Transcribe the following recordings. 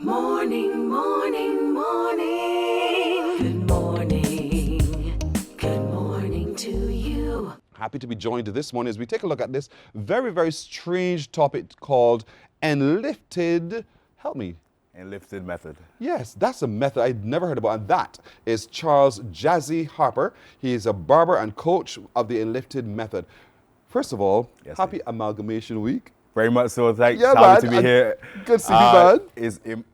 Morning, morning, morning. Good morning. Good morning to you. Happy to be joined this morning as we take a look at this very, very strange topic called ENLIFTED. Help me. ENLIFTED method. Yes, that's a method I'd never heard about, and that is Charles Jazzie Harper. He is a barber and coach of the ENLIFTED method. First of all, Yes, happy Amalgamation Week. Very much so. Thanks. Yeah, Happy man. to be here. Good to see you, man.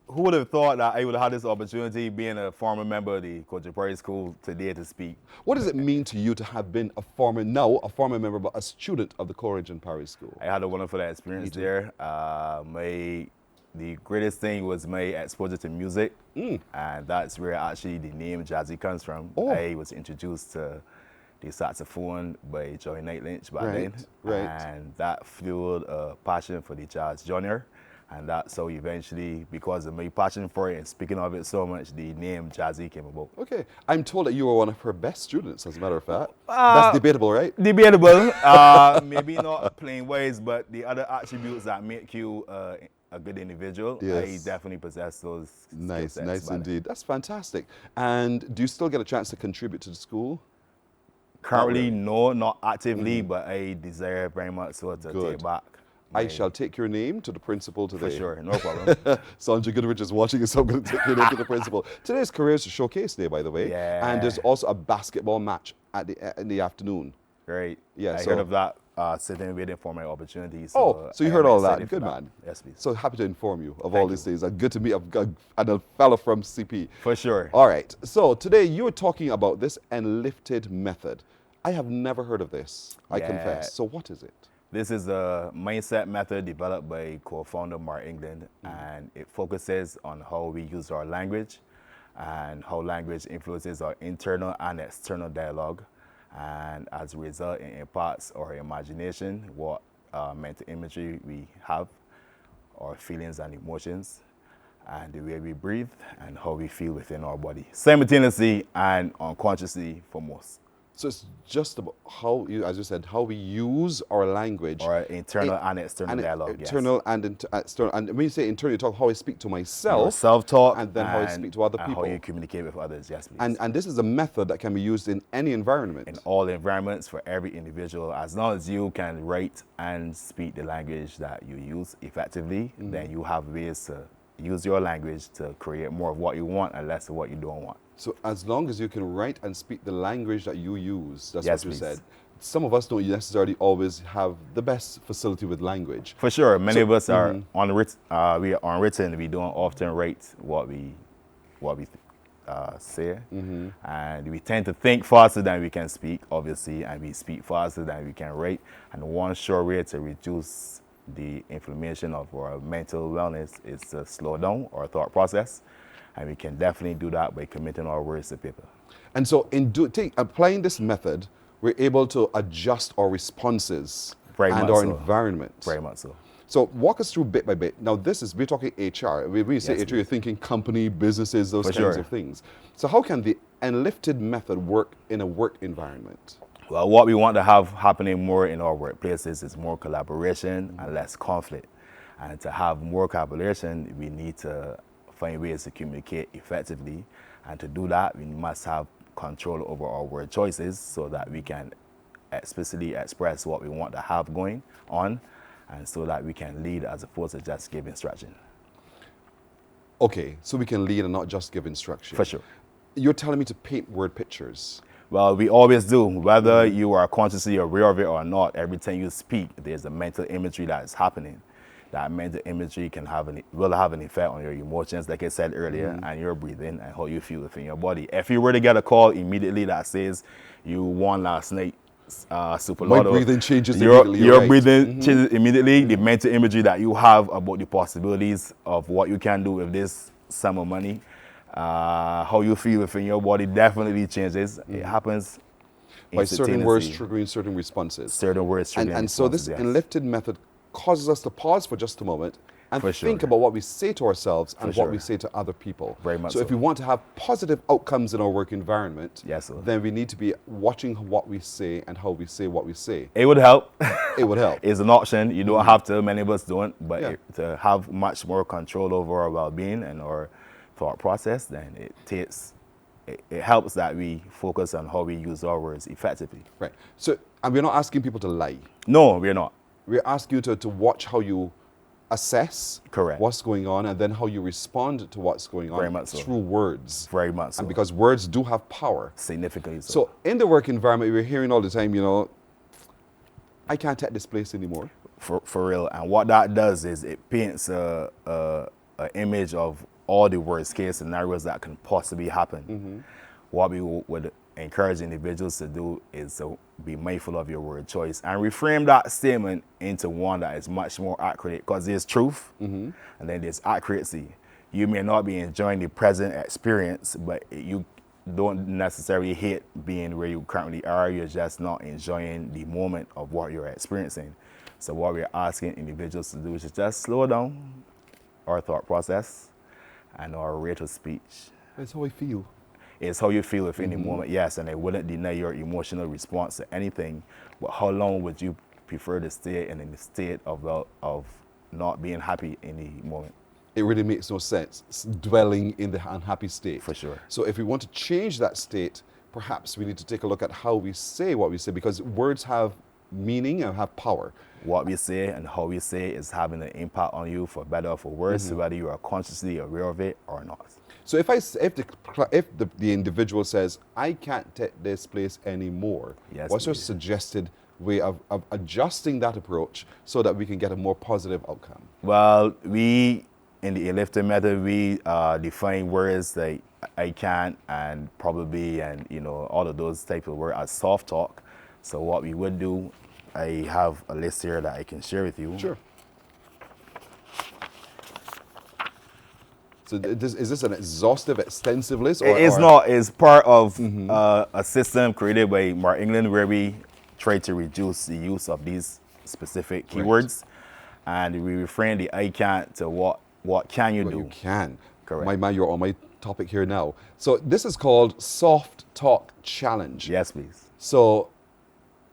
Who would have thought that I would have had this opportunity, being a former member of the Contemporary School, today to speak? What does it mean to you to have been a former member, but a student of the Coleridge and Parry School? I had a wonderful experience there. The greatest thing was my exposure to music, and that's where actually the name Jazzie comes from. Oh. I was introduced to the saxophone by Joey Knight Lynch back then, and that fueled a passion for the jazz genre. And that's how eventually, because of my passion for it and speaking of it so much, the name Jazzie came about. Okay. I'm told that you were one of her best students, as a matter of fact. That's debatable, right? Debatable. Maybe not plain ways, but the other attributes that make you a good individual, Yes. I definitely possess those. Nice, skill nice sets, man. indeed. That's fantastic. And do you still get a chance to contribute to the school? Currently, no, not actively, but I desire very much so to Good. take back. I shall take your name to the principal today. For sure, no problem. Sandra Goodrich is watching, so I'm going to take your name to the principal. Today's Careers Showcase Day, by the way. Yeah. And there's also a basketball match in the afternoon. Great. Yeah, I so- heard of that, sitting waiting for my opportunity. So you I heard am all that. excited for Good man. Yes, please. So happy to inform you of Thank all these things. And good to meet a fellow from CP. For sure. All right. So today you were talking about this ENLIFTED method. I have never heard of this, I Yeah. confess. So what is it? This is a mindset method developed by co-founder Mark England, and it focuses on how we use our language and how language influences our internal and external dialogue, and as a result, it imparts our imagination, what mental imagery we have, our feelings and emotions, and the way we breathe and how we feel within our body, simultaneously and unconsciously for most. So it's just about how you, as you said, how we use our language. Our internal and external dialogue. Internal and external. And when you say internal, you talk how I speak to myself. Your self-talk, and then how I speak to other and people. how you communicate with others. Yes, please. And this is a method that can be used in any environment. In all environments, for every individual, as long as you can write and speak the language that you use effectively, then you have ways to use your language to create more of what you want and less of what you don't want. So as long as you can write and speak the language that you use, that's Yes, what you please. said. Some of us don't necessarily always have the best facility with language. For sure, many of us are unwritten. We are unwritten. We don't often write what we say, and we tend to think faster than we can speak, obviously, and we speak faster than we can write. And one sure way to reduce the inflammation of our mental wellness is to slow down our thought process, and we can definitely do that by committing our words to paper. And so in applying this method, we're able to adjust our responses Very and much our so. environment. Very much so. So walk us through bit by bit. Now we're talking HR. When you say Yes, HR, you're thinking company, businesses, those For kinds sure. of things. So how can the ENLIFTED method work in a work environment? Well, what we want to have happening more in our workplaces is more collaboration and less conflict. And to have more collaboration, we need to find ways to communicate effectively. And to do that, we must have control over our word choices so that we can explicitly express what we want to have going on, and so that we can lead as opposed to just give instruction. Okay, so we can lead and not just give instruction. For sure. You're telling me to paint word pictures. Well, we always do. Whether you are consciously aware of it or not, every time you speak, there's a mental imagery that is happening. That mental imagery will have an effect on your emotions, like I said earlier, and your breathing and how you feel within your body. If you were to get a call immediately that says you won last night, Super My Lotto, breathing changes your immediately. Your right. breathing changes immediately. The mental imagery that you have about the possibilities of what you can do with this sum of money, how you feel within your body definitely changes. It happens By certain words instantaneously. triggering certain responses. Certain words triggering And so this responses, yes. ENLIFTED method causes us to pause for just a moment and For think sure. about what we say to ourselves and For what sure. we say to other people. Very much so. If so. we want to have positive outcomes in our work environment, Yes, sir. then we need to be watching what we say and how we say what we say. It would help. It would help. It's an option. You don't have to. Many of us don't. But Yeah. to have much more control over our well-being and our thought process, then it helps that we focus on how we use our words effectively. Right. So, and we're not asking people to lie. No, we're not. We're asking you to watch how you assess Correct. what's going on and then how you respond to what's going on Very much so. through words. Very much so. And because words do have power. Significantly so. So in the work environment, we're hearing all the time, you know, I can't take this place anymore. For real. And what that does is it paints a image of all the worst case scenarios that can possibly happen. What we would encourage individuals to do is to be mindful of your word choice and reframe that statement into one that is much more accurate, because there's truth and then there's accuracy. You may not be enjoying the present experience, but you don't necessarily hate being where you currently are. You're just not enjoying the moment of what you're experiencing. So what we're asking individuals to do is just slow down our thought process and our rate of speech. That's how I feel. It's how you feel within the moment, yes, and it wouldn't deny your emotional response to anything, but how long would you prefer to stay in the state of not being happy in the moment? It really makes no sense dwelling in the unhappy state. For sure. So if we want to change that state, perhaps we need to take a look at how we say what we say, because words have meaning and have power. What we say and how we say is having an impact on you, for better or for worse, whether you are consciously aware of it or not. So if the individual says, I can't take this place anymore, Yes, what's your please. suggested way of adjusting that approach so that we can get a more positive outcome? Well, we, in the ENLIFTED method, we define words like I can't and probably and, you know, all of those type of words as soft talk. So what we would do, I have a list here that I can share with you. Sure. So is this an exhaustive, extensive list? It's not. It's part of a system created by Mornin, where we try to reduce the use of these specific keywords, and we refrain the I can't to what can you Well, do. you can. Correct. My man, you're on my topic here now. So this is called Soft Talk Challenge. Yes, please. So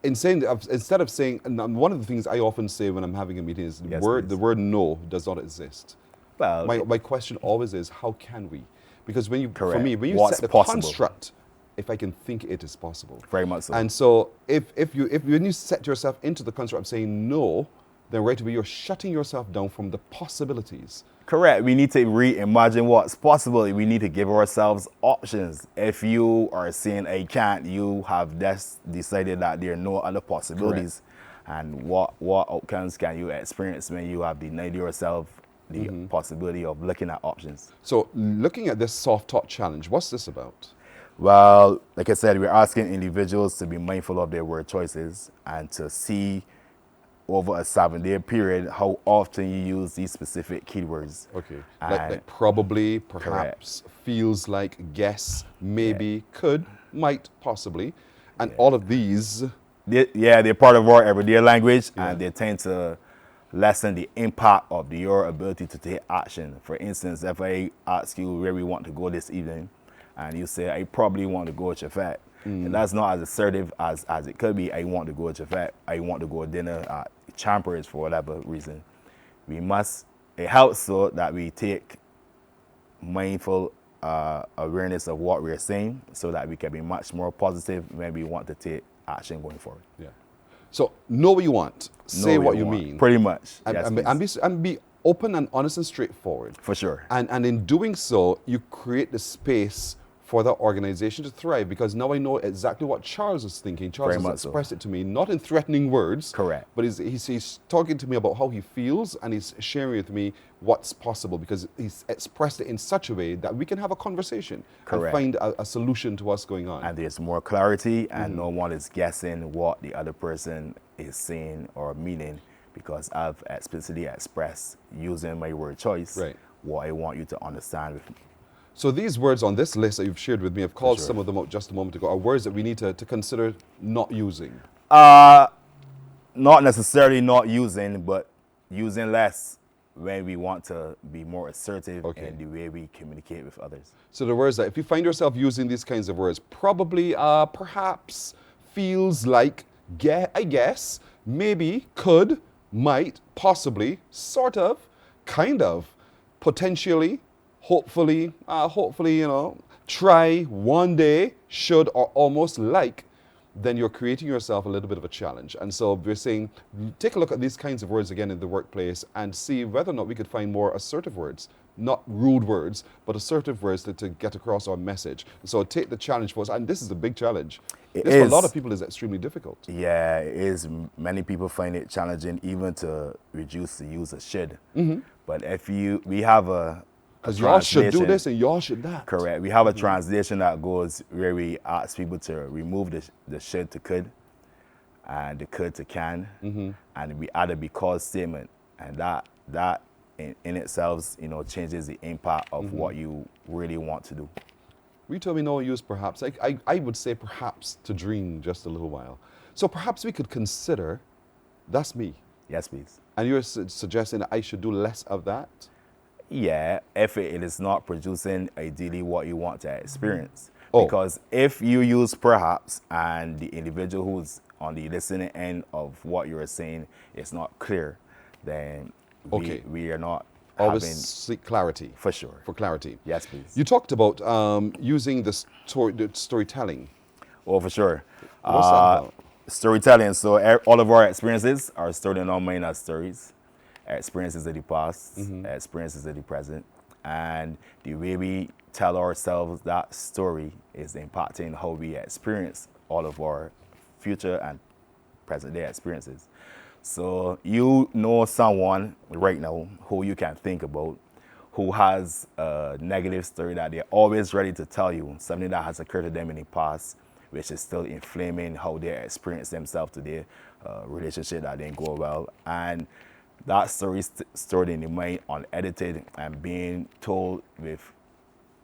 instead of saying, and one of the things I often say when I'm having a meeting is Yes, the please. word no does not exist. Well, My question always is, how can we? Because when you, for Correct. me, when you What's set the possible? construct, if I can think it is possible. very much so. And so if when you set yourself into the construct of saying no, then right away you're shutting yourself down from the possibilities. Correct. We need to reimagine what's possible. We need to give ourselves options. If you are saying I can't, you have decided that there are no other possibilities. And what outcomes can you experience when you have denied yourself the possibility of looking at options? So looking at this soft talk challenge, what's this about? Well, like I said, we're asking individuals to be mindful of their word choices and to see over a 7-day period how often you use these specific keywords. Okay. And Like probably, perhaps, feels like, guess, maybe, could, might, possibly. And all of these, they're part of our everyday language, and they tend to lessen the impact of your ability to take action. For instance, if I ask you where we want to go this evening, and you say, I probably want to go to Chafet, and that's not as assertive as it could be. I want to go to Chafet. I want to go to dinner at Champers for whatever reason. It helps so that we take mindful awareness of what we're saying, so that we can be much more positive when we want to take action going forward. yeah. So know what you want, say Know what you want. mean, Pretty much. and, Yes, and, please. be open and honest and straightforward. For sure. And in doing so, you create the space for that organization to thrive, because now I know exactly what Charles is thinking. Charles Very has much so. expressed it to me, not in threatening words. Correct. But he's talking to me about how he feels, and he's sharing with me what's possible, because he's expressed it in such a way that we can have a conversation Correct. and find a solution to what's going on. And there's more clarity, and no one is guessing what the other person is saying or meaning, because I've explicitly expressed, using my word choice, Right. what I want you to understand with me. So these words on this list that you've shared with me, I've called sure. some of them out just a moment ago, are words that we need to consider not using. Not necessarily not using, but using less when we want to be more assertive Okay. in the way we communicate with others. So the words that if you find yourself using these kinds of words, probably, perhaps, feels like, I guess, maybe, could, might, possibly, sort of, kind of, potentially, hopefully, try, one day, should, or almost like, then you're creating yourself a little bit of a challenge. And so we're saying, take a look at these kinds of words again in the workplace and see whether or not we could find more assertive words, not rude words, but assertive words to get across our message. So take the challenge for us. And this is a big challenge. It This for a is. lot of people is extremely difficult. Yeah, it is. Many people find it challenging even to reduce the use of should. But if we have a Because y'all should do translation- this and y'all should that. Correct. We have a translation that goes where we ask people to remove the should to could and the could to can, and we add a because statement, and that in itself, changes the impact of what you really want to do. We told me no use perhaps. I would say perhaps to dream just a little while. So perhaps we could consider, that's me. Yes, please. And you're suggesting that I should do less of that? Yeah, if it is not producing ideally what you want to experience. Oh. Because if you use perhaps and the individual who's on the listening end of what you're saying is not clear, then Okay. we are not Always having, seek clarity. for sure. For clarity. Yes, please. You talked about using the storytelling. Oh, for sure. What's that about? Storytelling. So all of our experiences are stored in our mind as stories. Experiences of the past, experiences of the present, and the way we tell ourselves that story is impacting how we experience all of our future and present day experiences. So you know someone right now who you can think about who has a negative story that they're always ready to tell you, something that has occurred to them in the past, which is still inflaming how they experience themselves today, relationship that didn't go well, and that story stored in the mind, unedited, and being told with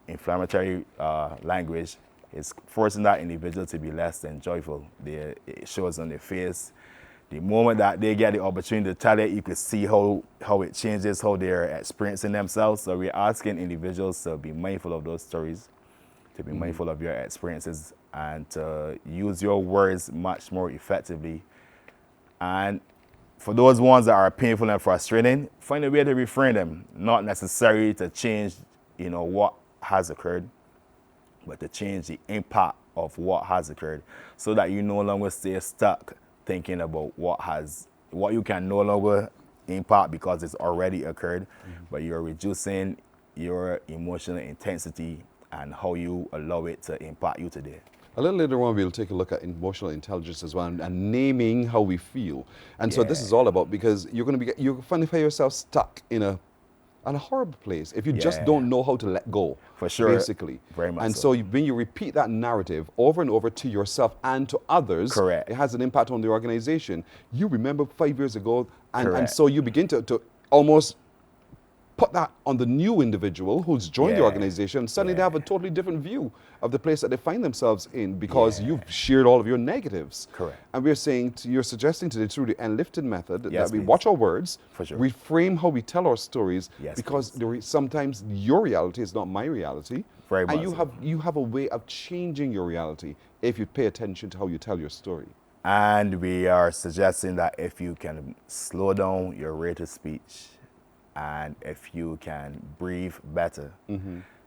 inflammatory language is forcing that individual to be less than joyful. It shows on their face. The moment that they get the opportunity to tell it, you can see how it changes, how they're experiencing themselves. So we're asking individuals to be mindful of those stories, to be mindful of your experiences, and to use your words much more effectively. And for those ones that are painful and frustrating, find a way to reframe them, not necessarily to change, what has occurred, but to change the impact of what has occurred, so that you no longer stay stuck thinking about what you can no longer impact because it's already occurred, but you're reducing your emotional intensity and how you allow it to impact you today. A little later on, we'll take a look at emotional intelligence as well and naming how we feel. And so this is all about, because you're going to find yourself stuck in a horrible place if you just don't know how to let go. For sure. Basically. Very much And so. when you repeat that narrative over and over to yourself and to others, Correct. it has an impact on the organization. You remember 5 years ago, and Correct. so you begin to almost put that on the new individual who's joined the Yeah. organization. Suddenly they Yeah. have a totally different view of the place that they find themselves in because you've shared all of your negatives. Correct. And we're saying, you're suggesting today through the ENLIFTED method Yes, that we please. watch our words, For sure. reframe how we tell our stories, Yes, because sometimes your reality is not my reality. Very and much so. you have a way of changing your reality if you pay attention to how you tell your story. And we are suggesting that if you can slow down your rate of speech, and if you can breathe better,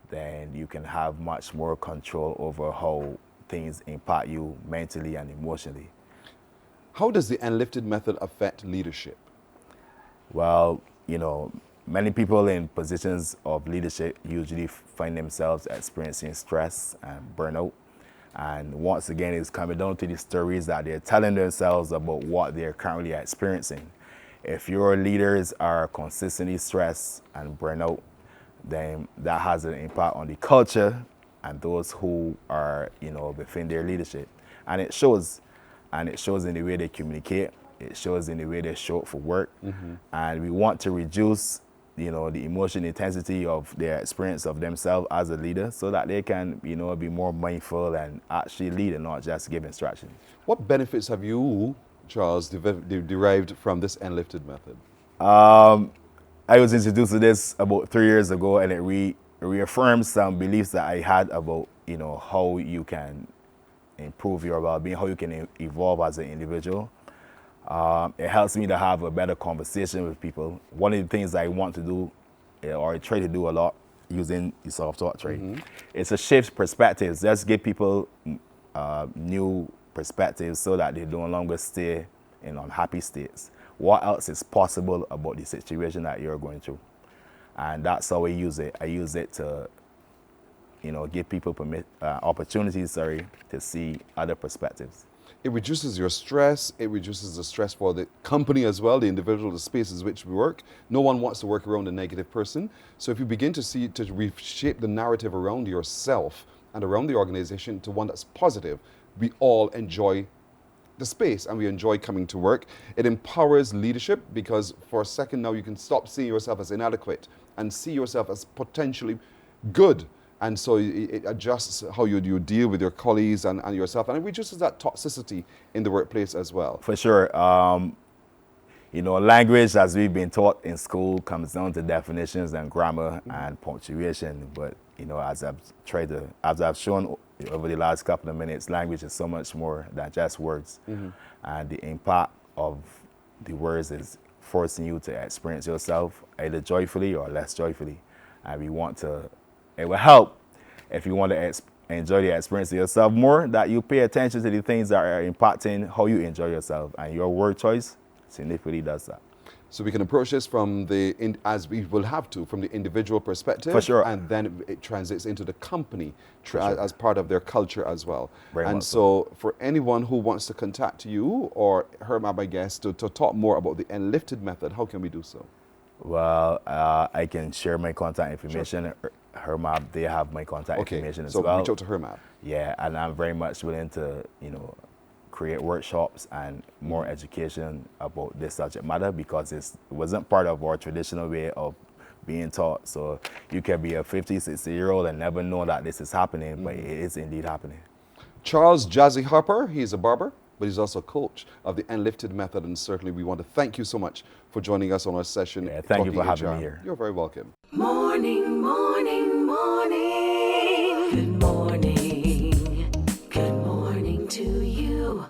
then you can have much more control over how things impact you mentally and emotionally. How does the ENLIFTED method affect leadership? Well, many people in positions of leadership usually find themselves experiencing stress and burnout. And once again, it's coming down to the stories that they're telling themselves about what they're currently experiencing. If your leaders are consistently stressed and burnout, then that has an impact on the culture and those who are, within their leadership. And it shows in the way they communicate. It shows in the way they show up for work. And we want to reduce, the emotional intensity of their experience of themselves as a leader, so that they can, be more mindful and actually lead and not just give instructions. What benefits have you, Charles, derived from this ENLIFTED method? I was introduced to this about 3 years ago, and it reaffirms some beliefs that I had about, you know, how you can improve your well-being, how you can evolve as an individual. It helps me to have a better conversation with people. One of the things I want to do, or I try to do a lot using the self-taught trade, is to shift perspectives. Just give people new perspectives so that they no longer stay in unhappy states. What else is possible about the situation that you're going through? And that's how I use it. I use it to, you know, give people opportunities, to see other perspectives. It reduces your stress. It reduces the stress for the company as well, the individual, the spaces which we work. No one wants to work around a negative person. So if you begin to reshape the narrative around yourself and around the organization to one that's positive, we all enjoy the space and we enjoy coming to work. It empowers leadership because for a second now you can stop seeing yourself as inadequate and see yourself as potentially good. And so it adjusts how you deal with your colleagues and yourself, and it reduces that toxicity in the workplace as well. For sure. You know, language, as we've been taught in school, comes down to definitions and grammar and punctuation. But, you know, as I've shown over the last couple of minutes, language is so much more than just words. And the impact of the words is forcing you to experience yourself either joyfully or less joyfully. And it will help if you want to enjoy the experience of yourself more, that you pay attention to the things that are impacting how you enjoy yourself, and your word choice significantly does that. So we can approach this from as we will have to, from the individual perspective. For sure. And then it translates into the company as part of their culture as well. Very much so for anyone who wants to contact you or HRMAB, I guess, to talk more about the ENLIFTED method, how can we do so? Well, I can share my contact information. Sure. HRMAB, they have my contact information as well. So reach out to HRMAB. Yeah, and I'm very much willing to, you know, create workshops and more education about this subject matter, because it wasn't part of our traditional way of being taught. So you can be a 50, 60-year-old and never know that this is happening, but it is indeed happening. Charles Jazzie Harper, he's a barber, but he's also a coach of the ENLIFTED method, and certainly we want to thank you so much for joining us on our session. Yeah, thank you for having me here. You're very welcome. Morning, morning, morning. Good morning.